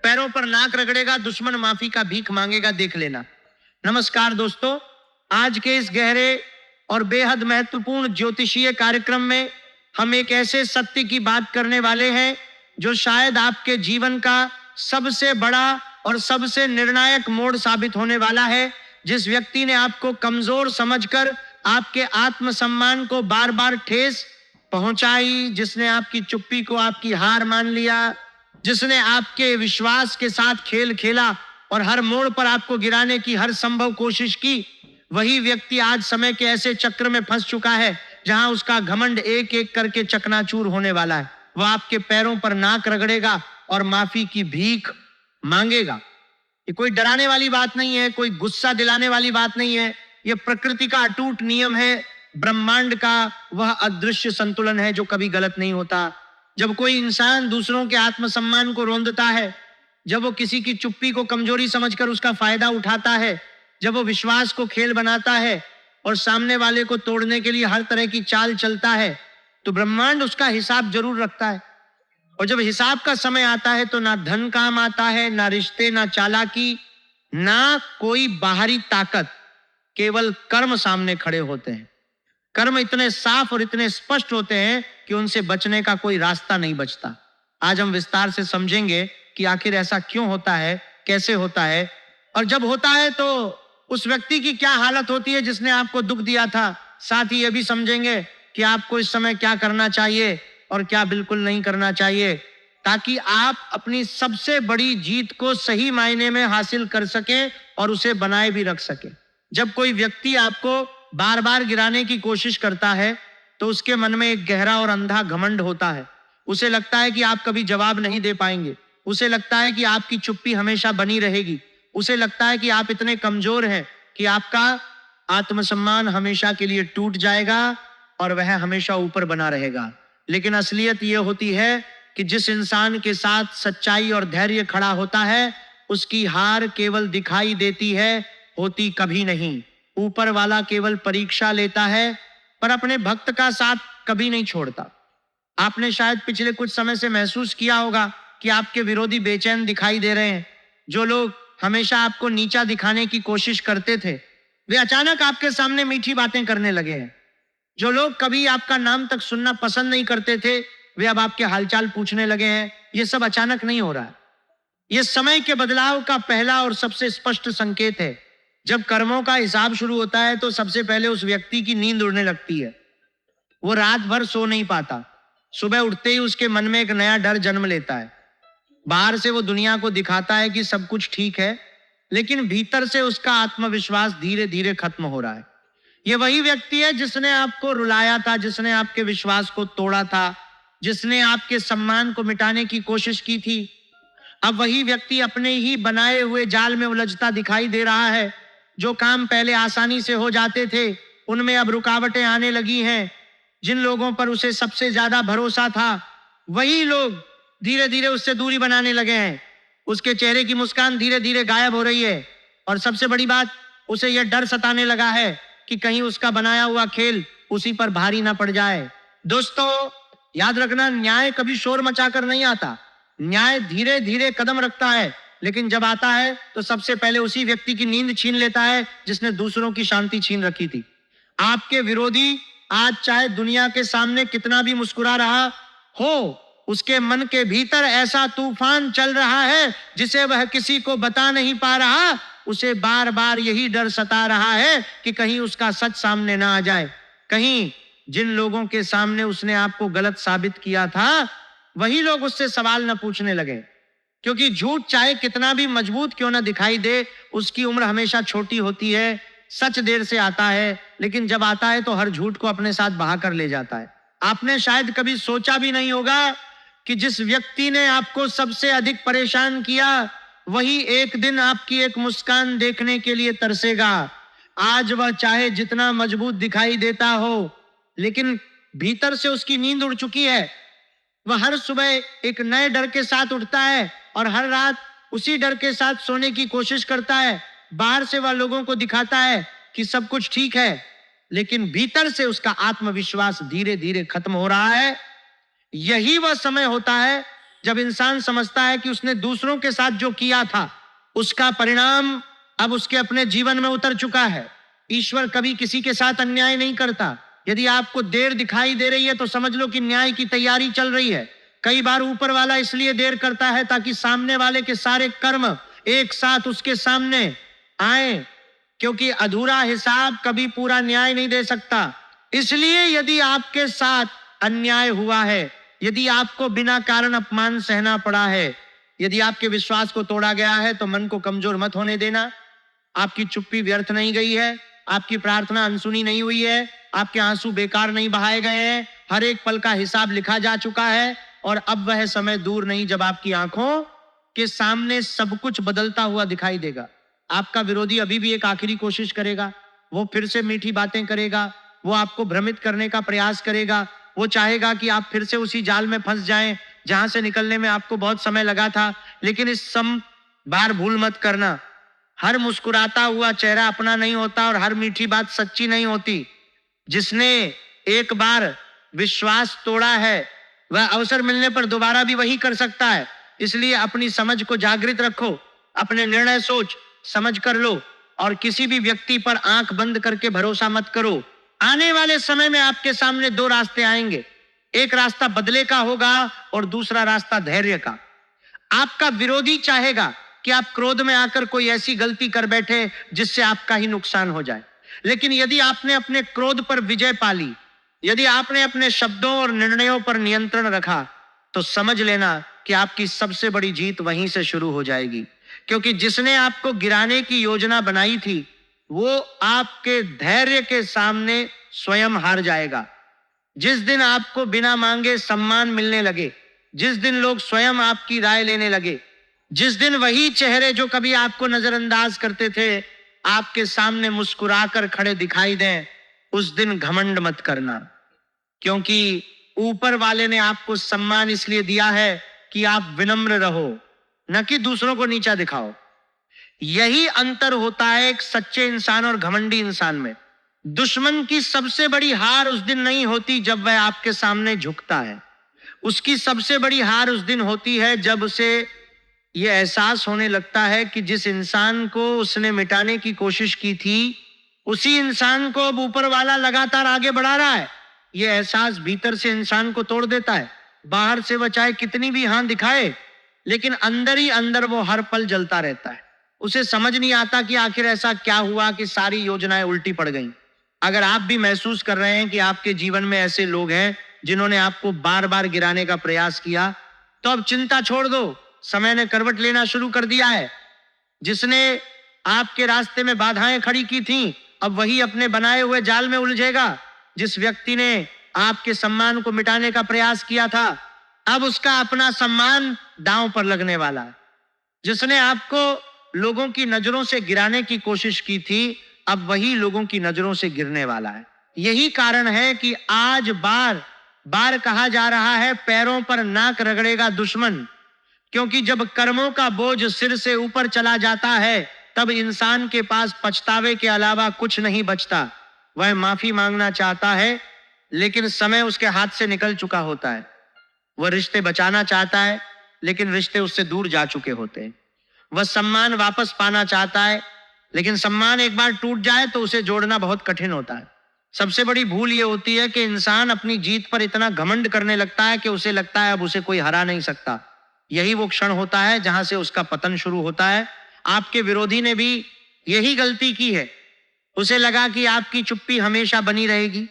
पैरों पर नाक रगड़ेगा, दुश्मन माफी का भीख मांगेगा, देख लेना। नमस्कार दोस्तों, आज के इस गहरे और बेहद महत्वपूर्ण ज्योतिषीय कार्यक्रम में हम एक ऐसे सत्य की बात करने वाले हैं जो शायद आपके जीवन का सबसे बड़ा और सबसे निर्णायक मोड़ साबित होने वाला है। जिस व्यक्ति ने आपको कमजोर समझकर आपके आत्मसम्मान को बार बार ठेस पहुंचाई, जिसने आपकी चुप्पी को आपकी हार मान लिया, जिसने आपके विश्वास के साथ खेल खेला और हर मोड़ पर आपको गिराने की हर संभव कोशिश की, वही व्यक्ति आज समय के ऐसे चक्र में फंस चुका है जहां उसका घमंड एक एक करके चकनाचूर होने वाला है। वह आपके पैरों पर नाक रगड़ेगा और माफी की भीख मांगेगा। ये कोई डराने वाली बात नहीं है, कोई गुस्सा दिलाने वाली बात नहीं है। यह प्रकृति का अटूट नियम है, ब्रह्मांड का वह अदृश्य संतुलन है जो कभी गलत नहीं होता। जब कोई इंसान दूसरों के आत्मसम्मान को रौंदता है, जब वो किसी की चुप्पी को कमजोरी समझकर उसका फायदा उठाता है, जब वो विश्वास को खेल बनाता है और सामने वाले को तोड़ने के लिए हर तरह की चाल चलता है, तो ब्रह्मांड उसका हिसाब जरूर रखता है। और जब हिसाब का समय आता है तो ना धन काम आता है, ना रिश्ते, ना चालाकी, ना कोई बाहरी ताकत, केवल कर्म सामने खड़े होते हैं। कर्म इतने साफ और इतने स्पष्ट होते हैं कि उनसे बचने का कोई रास्ता नहीं बचता। आज हम विस्तार से समझेंगे कि आखिर ऐसा क्यों होता है, कैसे होता है, और जब होता है तो उस व्यक्ति की क्या हालत होती है जिसने आपको दुख दिया था। साथ ही यह भी समझेंगे कि आपको इस समय क्या करना चाहिए और क्या बिल्कुल नहीं करना चाहिए, ताकि आप अपनी सबसे बड़ी जीत को सही मायने में हासिल कर सकें और उसे बनाए भी रख सकें। जब कोई व्यक्ति आपको बार बार गिराने की कोशिश करता है तो उसके मन में एक गहरा और अंधा घमंड होता है। उसे लगता है कि आप कभी जवाब नहीं दे पाएंगे, उसे लगता है कि आपकी चुप्पी हमेशा बनी रहेगी, उसे लगता है कि आप इतने कमजोर हैं कि आपका आत्मसम्मान हमेशा के लिए टूट जाएगा और वह हमेशा ऊपर बना रहेगा। लेकिन असलियत यह होती है कि जिस इंसान के साथ सच्चाई और धैर्य खड़ा होता है, उसकी हार केवल दिखाई देती है, होती कभी नहीं। ऊपर वाला केवल परीक्षा लेता है पर अपने भक्त का साथ कभी नहीं छोड़ता। आपने शायद पिछले कुछ समय से महसूस किया होगा कि आपके विरोधी बेचैन दिखाई दे रहे हैं। जो लोग हमेशा आपको नीचा दिखाने की कोशिश करते थे, वे अचानक आपके सामने मीठी बातें करने लगे हैं। जो लोग कभी आपका नाम तक सुनना पसंद नहीं करते थे, वे अब आपके हालचाल पूछने लगे हैं। यह सब अचानक नहीं हो रहा है, यह समय के बदलाव का पहला और सबसे स्पष्ट संकेत है। जब कर्मों का हिसाब शुरू होता है तो सबसे पहले उस व्यक्ति की नींद उड़ने लगती है। वो रात भर सो नहीं पाता। सुबह उठते ही उसके मन में एक नया डर जन्म लेता है। बाहर से वो दुनिया को दिखाता है कि सब कुछ ठीक है, लेकिन भीतर से उसका आत्मविश्वास धीरे धीरे खत्म हो रहा है। ये वही व्यक्ति है जिसने आपको रुलाया था, जिसने आपके विश्वास को तोड़ा था, जिसने आपके सम्मान को मिटाने की कोशिश की थी। अब वही व्यक्ति अपने ही बनाए हुए जाल में उलझता दिखाई दे रहा है। जो काम पहले आसानी से हो जाते थे, उनमें अब रुकावटें आने लगी हैं। जिन लोगों पर उसे सबसे ज्यादा भरोसा था, वही लोग धीरे धीरे उससे दूरी बनाने लगे हैं। उसके चेहरे की मुस्कान धीरे धीरे गायब हो रही है और सबसे बड़ी बात, उसे यह डर सताने लगा है कि कहीं उसका बनाया हुआ खेल उसी पर भारी ना पड़ जाए। दोस्तों, याद रखना, न्याय कभी शोर मचाकर नहीं आता। न्याय धीरे धीरे कदम रखता है, लेकिन जब आता है तो सबसे पहले उसी व्यक्ति की नींद छीन लेता है जिसने दूसरों की शांति छीन रखी थी। आपके विरोधी आज चाहे दुनिया के सामने कितना भी मुस्कुरा रहा हो, उसके मन के भीतर ऐसा तूफान चल रहा है जिसे वह किसी को बता नहीं पा रहा। उसे बार बार यही डर सता रहा है कि कहीं उसका सच सामने ना आ जाए, कहीं जिन लोगों के सामने उसने आपको गलत साबित किया था, वही लोग उससे सवाल न पूछने लगे। क्योंकि झूठ चाहे कितना भी मजबूत क्यों ना दिखाई दे, उसकी उम्र हमेशा छोटी होती है। सच देर से आता है, लेकिन जब आता है तो हर झूठ को अपने साथ बहा कर ले जाता है। आपने शायद कभी सोचा भी नहीं होगा कि जिस व्यक्ति ने आपको सबसे अधिक परेशान किया, वही एक दिन आपकी एक मुस्कान देखने के लिए तरसेगा। आज वह चाहे जितना मजबूत दिखाई देता हो, लेकिन भीतर से उसकी नींद उड़ चुकी है। वह हर सुबह एक नए डर के साथ उठता है और हर रात उसी डर के साथ सोने की कोशिश करता है। बाहर से वह लोगों को दिखाता है कि सब कुछ ठीक है, लेकिन भीतर से उसका आत्मविश्वास धीरे धीरे खत्म हो रहा है। यही वह समय होता है जब इंसान समझता है कि उसने दूसरों के साथ जो किया था उसका परिणाम अब उसके अपने जीवन में उतर चुका है। ईश्वर कभी किसी के साथ अन्याय नहीं करता। यदि आपको देर दिखाई दे रही है तो समझ लो कि न्याय की तैयारी चल रही है। कई बार ऊपर वाला इसलिए देर करता है ताकि सामने वाले के सारे कर्म एक साथ उसके सामने आए, क्योंकि अधूरा हिसाब कभी पूरा न्याय नहीं दे सकता। इसलिए यदि आपके साथ अन्याय हुआ है, यदि आपको बिना कारण अपमान सहना पड़ा है, यदि आपके विश्वास को तोड़ा गया है, तो मन को कमजोर मत होने देना। आपकी चुप्पी व्यर्थ नहीं गई है, आपकी प्रार्थना अनसुनी नहीं हुई है, आपके आंसू बेकार नहीं बहाए गए हैं। हर एक पल का हिसाब लिखा जा चुका है और अब वह समय दूर नहीं जब आपकी आंखों के सामने सब कुछ बदलता हुआ दिखाई देगा। आपका विरोधी अभी भी एक आखिरी कोशिश करेगा, वो फिर से मीठी बातें करेगा, वो आपको भ्रमित करने का प्रयास करेगा, वो चाहेगा कि आप फिर से उसी जाल में फंस जाएं जहां से निकलने में आपको बहुत समय लगा था। लेकिन इस बार भूल मत करना, हर मुस्कुराता हुआ चेहरा अपना नहीं होता और हर मीठी बात सच्ची नहीं होती। जिसने एक बार विश्वास तोड़ा है वह अवसर मिलने पर दोबारा भी वही कर सकता है। इसलिए अपनी समझ को जागृत रखो, अपने निर्णय सोच समझ कर लो और किसी भी व्यक्ति पर आंख बंद करके भरोसा मत करो। आने वाले समय में आपके सामने दो रास्ते आएंगे, एक रास्ता बदले का होगा और दूसरा रास्ता धैर्य का। आपका विरोधी चाहेगा कि आप क्रोध में आकर कोई ऐसी गलती कर बैठे जिससे आपका ही नुकसान हो जाए, लेकिन यदि आपने अपने क्रोध पर विजय पा ली, यदि आपने अपने शब्दों और निर्णयों पर नियंत्रण रखा, तो समझ लेना कि आपकी सबसे बड़ी जीत वहीं से शुरू हो जाएगी। क्योंकि जिसने आपको गिराने की योजना बनाई थी वो आपके धैर्य के सामने स्वयं हार जाएगा। जिस दिन आपको बिना मांगे सम्मान मिलने लगे, जिस दिन लोग स्वयं आपकी राय लेने लगे, जिस दिन वही चेहरे जो कभी आपको नजरअंदाज करते थे आपके सामने मुस्कुराकर खड़े दिखाई दें, उस दिन घमंड मत करना। क्योंकि ऊपर वाले ने आपको सम्मान इसलिए दिया है कि आप विनम्र रहो, न कि दूसरों को नीचा दिखाओ। यही अंतर होता है एक सच्चे इंसान और घमंडी इंसान में। दुश्मन की सबसे बड़ी हार उस दिन नहीं होती जब वह आपके सामने झुकता है, उसकी सबसे बड़ी हार उस दिन होती है जब उसे यह एहसास होने लगता है कि जिस इंसान को उसने मिटाने की कोशिश की थी उसी इंसान को अब ऊपर वाला लगातार आगे बढ़ा रहा है। यह एहसास भीतर से इंसान को तोड़ देता है। बाहर से वह चाहे कितनी भी हां दिखाए, लेकिन अंदर ही अंदर वो हर पल जलता रहता है। उसे समझ नहीं आता कि आखिर ऐसा क्या हुआ कि सारी योजनाएं उल्टी पड़ गईं। अगर आप भी महसूस कर रहे हैं कि आपके जीवन में ऐसे लोग हैं जिन्होंने आपको बार बार गिराने का प्रयास किया, तो अब चिंता छोड़ दो, समय ने करवट लेना शुरू कर दिया है। जिसने आपके रास्ते में बाधाएं खड़ी की थीं, अब वही अपने बनाए हुए जाल में उलझेगा। जिस व्यक्ति ने आपके सम्मान को मिटाने का प्रयास किया था, अब उसका अपना सम्मान दांव पर लगने वाला है। जिसने आपको लोगों की नजरों से गिराने की कोशिश की थी, अब वही लोगों की नजरों से गिरने वाला है। यही कारण है कि आज बार बार कहा जा रहा है, पैरों पर नाक रगड़ेगा दुश्मन। क्योंकि जब कर्मों का बोझ सिर से ऊपर चला जाता है तब इंसान के पास पछतावे के अलावा कुछ नहीं बचता। वह माफी मांगना चाहता है लेकिन समय उसके हाथ से निकल चुका होता है। वह रिश्ते बचाना चाहता है लेकिन रिश्ते उससे दूर जा चुके होते हैं। वह सम्मान वापस पाना चाहता है लेकिन सम्मान एक बार टूट जाए तो उसे जोड़ना बहुत कठिन होता है। सबसे बड़ी भूल यह होती है कि इंसान अपनी जीत पर इतना घमंड करने लगता है कि उसे लगता है अब उसे कोई हरा नहीं सकता। यही वो क्षण होता है जहां से उसका पतन शुरू होता है। आपके विरोधी ने भी यही गलती की है। उसे लगा कि आपकी चुप्पी हमेशा बनी रहेगी,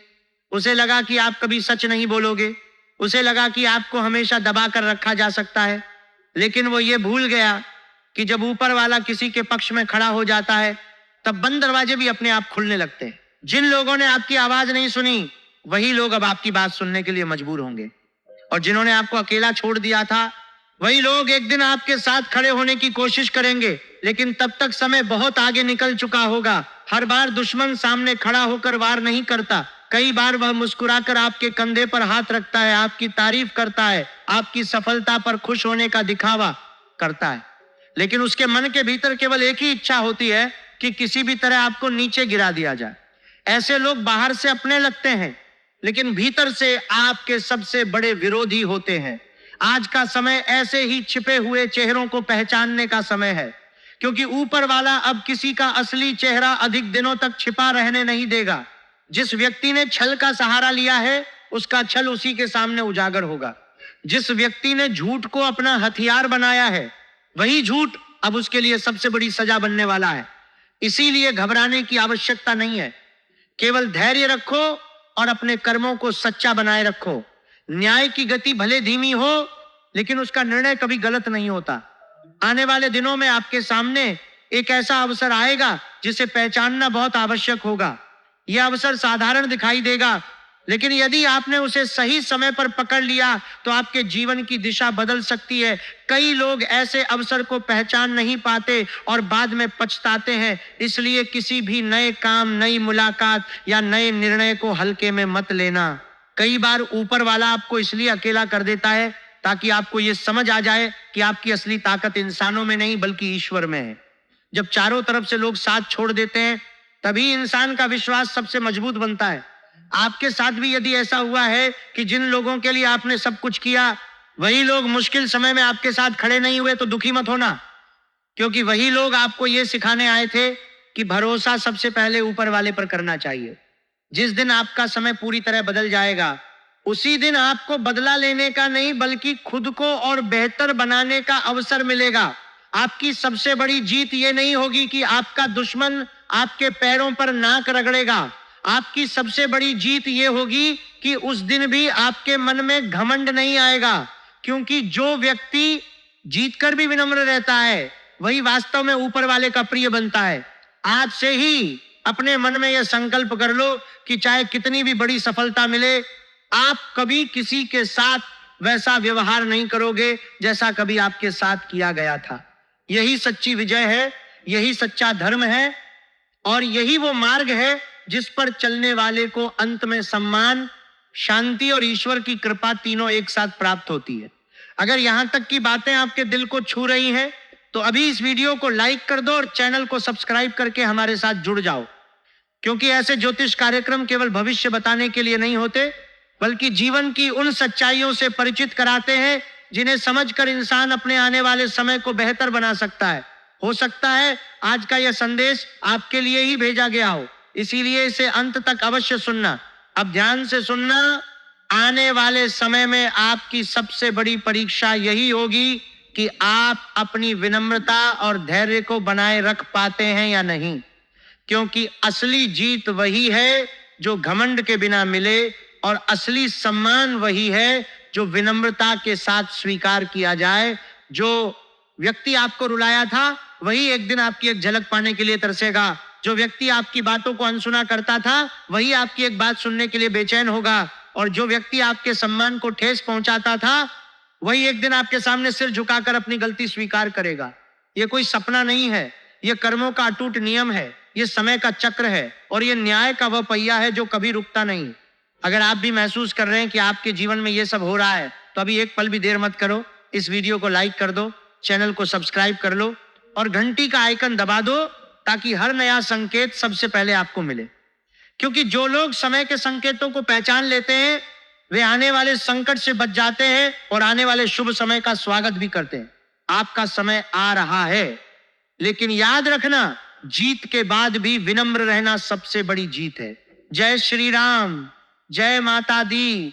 उसे लगा कि आप कभी सच नहीं बोलोगे, उसे लगा कि आपको हमेशा दबा कर रखा जा सकता है। लेकिन वो ये भूल गया कि जब ऊपर वाला किसी के पक्ष में खड़ा हो जाता है तब बंद दरवाजे भी अपने आप खुलने लगते हैं। जिन लोगों ने आपकी आवाज नहीं सुनी वही लोग अब आपकी बात सुनने के लिए मजबूर होंगे, और जिन्होंने आपको अकेला छोड़ दिया था वही लोग एक दिन आपके साथ खड़े होने की कोशिश करेंगे, लेकिन तब तक समय बहुत आगे निकल चुका होगा। हर बार दुश्मन सामने खड़ा होकर वार नहीं करता, कई बार वह मुस्कुराकर आपके कंधे पर हाथ रखता है, आपकी तारीफ करता है, आपकी सफलता पर खुश होने का दिखावा करता है। लेकिन उसके मन के भीतर केवल एक ही इच्छा होती है कि किसी भी तरह आपको नीचे गिरा दिया जाए। ऐसे लोग बाहर से अपने लगते हैं लेकिन भीतर से आपके सबसे बड़े विरोधी होते हैं। आज का समय ऐसे ही छिपे हुए चेहरों को पहचानने का समय है, क्योंकि ऊपर वाला अब किसी का असली चेहरा अधिक दिनों तक छिपा रहने नहीं देगा। जिस व्यक्ति ने छल का सहारा लिया है, उसका छल उसी के सामने उजागर होगा। जिस व्यक्ति ने झूठ को अपना हथियार बनाया है, वही झूठ अब उसके लिए सबसे बड़ी सजा बनने वाला है। इसीलिए घबराने की आवश्यकता नहीं है। केवल धैर्य रखो और अपने कर्मों को सच्चा बनाए रखो। न्याय की गति भले धीमी हो, लेकिन उसका निर्णय कभी गलत नहीं होता। आने वाले दिनों में आपके सामने एक ऐसा अवसर आएगा जिसे पहचानना बहुत आवश्यक होगा। यह अवसर साधारण दिखाई देगा, लेकिन यदि आपने उसे सही समय पर पकड़ लिया तो आपके जीवन की दिशा बदल सकती है। कई लोग ऐसे अवसर को पहचान नहीं पाते और बाद में पछताते हैं। इसलिए किसी भी नए काम, नई मुलाकात या नए निर्णय को हल्के में मत लेना। कई बार ऊपर वाला आपको इसलिए अकेला कर देता है ताकि आपको यह समझ आ जाए कि आपकी असली ताकत इंसानों में नहीं बल्कि ईश्वर में है। जब चारों तरफ से लोग साथ छोड़ देते हैं, तभी इंसान का विश्वास सबसे मजबूत बनता है। आपके साथ भी यदि ऐसा हुआ है कि जिन लोगों के लिए आपने सब कुछ किया, वही लोग मुश्किल समय में आपके साथ खड़े नहीं हुए, तो दुखी मत होना, क्योंकि वही लोग आपको यह सिखाने आए थे कि भरोसा सबसे पहले ऊपर वाले पर करना चाहिए। जिस दिन आपका समय पूरी तरह बदल जाएगा, उसी दिन आपको बदला लेने का नहीं बल्कि खुद को और बेहतर बनाने का अवसर मिलेगा। आपकी सबसे बड़ी जीत यह नहीं होगी कि आपका दुश्मन आपके पैरों पर नाक रगड़ेगा। आपकी सबसे बड़ी जीत यह होगी कि उस दिन भी आपके मन में घमंड नहीं आएगा, क्योंकि जो व्यक्ति जीतकर भी विनम्र रहता है, वही वास्तव में ऊपर वाले का प्रिय बनता है। आज से ही अपने मन में यह संकल्प कर लो कि चाहे कितनी भी बड़ी सफलता मिले, आप कभी किसी के साथ वैसा व्यवहार नहीं करोगे जैसा कभी आपके साथ किया गया था। यही सच्ची विजय है, यही सच्चा धर्म है, और यही वो मार्ग है जिस पर चलने वाले को अंत में सम्मान, शांति और ईश्वर की कृपा तीनों एक साथ प्राप्त होती है। अगर यहां तक की बातें आपके दिल को छू रही हैं, तो अभी इस वीडियो को लाइक कर दो और चैनल को सब्सक्राइब करके हमारे साथ जुड़ जाओ, क्योंकि ऐसे ज्योतिष कार्यक्रम केवल भविष्य बताने के लिए नहीं होते, बल्कि जीवन की उन सच्चाइयों से परिचित कराते हैं जिन्हें समझकर इंसान अपने आने वाले समय को बेहतर बना सकता है। हो सकता है आज का यह संदेश आपके लिए ही भेजा गया हो, इसीलिए इसे अंत तक अवश्य सुनना। अब ध्यान से सुनना। आने वाले समय में आपकी सबसे बड़ी परीक्षा यही होगी कि आप अपनी विनम्रता और धैर्य को बनाए रख पाते हैं या नहीं, क्योंकि असली जीत वही है जो घमंड के बिना मिले, और असली सम्मान वही है जो विनम्रता के साथ स्वीकार किया जाए। जो व्यक्ति आपको रुलाया था, वही एक दिन आपकी एक झलक पाने के लिए तरसेगा। जो व्यक्ति आपकी बातों को अनसुना करता था, वही आपकी एक बात सुनने के लिए बेचैन होगा। और जो व्यक्ति आपके सम्मान को ठेस पहुंचाता था, वही एक दिन आपके सामने सिर झुकाकर अपनी गलती स्वीकार करेगा। यह कोई सपना नहीं है, यह कर्मों का अटूट नियम है, यह समय का चक्र है, और यह न्याय का वह पहिया है जो कभी रुकता नहीं। अगर आप भी महसूस कर रहे हैं कि आपके जीवन में यह सब हो रहा है, तो अभी एक पल भी देर मत करो, इस वीडियो को लाइक कर दो, चैनल को सब्सक्राइब कर लो और घंटी का आइकन दबा दो, ताकि हर नया संकेत सबसे पहले आपको मिले। क्योंकि जो लोग समय के संकेतों को पहचान लेते हैं, वे आने वाले संकट से बच जाते हैं और आने वाले शुभ समय का स्वागत भी करते हैं। आपका समय आ रहा है, लेकिन याद रखना, जीत के बाद भी विनम्र रहना सबसे बड़ी जीत है। जय श्री राम, जय माता दी।